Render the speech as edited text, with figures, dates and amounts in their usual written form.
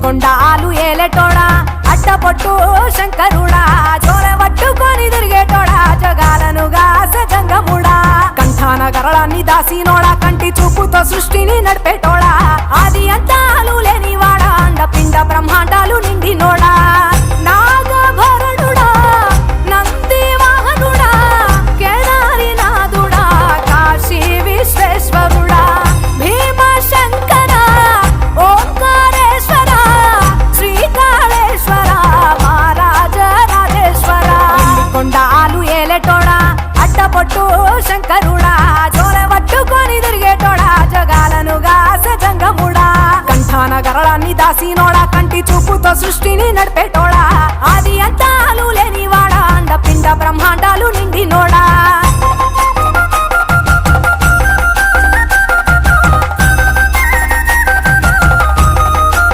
కొండాలు ఏలేటోడా అడ్డపొట్టు శంకరుడా జోల పట్టుకొని తిరిగేటోడా జగాలను గాస జంగముడా కంఠాన గరళాన్ని దాసినోడా కంటి చూపుతో సృష్టిని నడిపేటోడా ఆది అంతాలు లేనివాడా అండపిండ బ్రహ్మాండాలు నిండినోడా నాగభరణుడా నంది వాహనుడా కేదారినాథుడా కాశీ విశ్వేశ్వరుడా భీమ శంకర ఓంకారేశ్వర శ్రీకాళేశ్వర మహారాజ రాజేశ్వర కొండాలు ఏలేటోడా అడ్డపొట్టు శంకరుడా జోల పట్టుకొని తిరిగేటోడా జగాలను గాస జంగముడా కంఠాన గరళాన్ని దాసినోడా కంటి చూపుతో సృష్టిని నడిపేటోడా ఆది అంతాలు లేనివాడా అండపిండ బ్రహ్మాండాలు నిండినోడా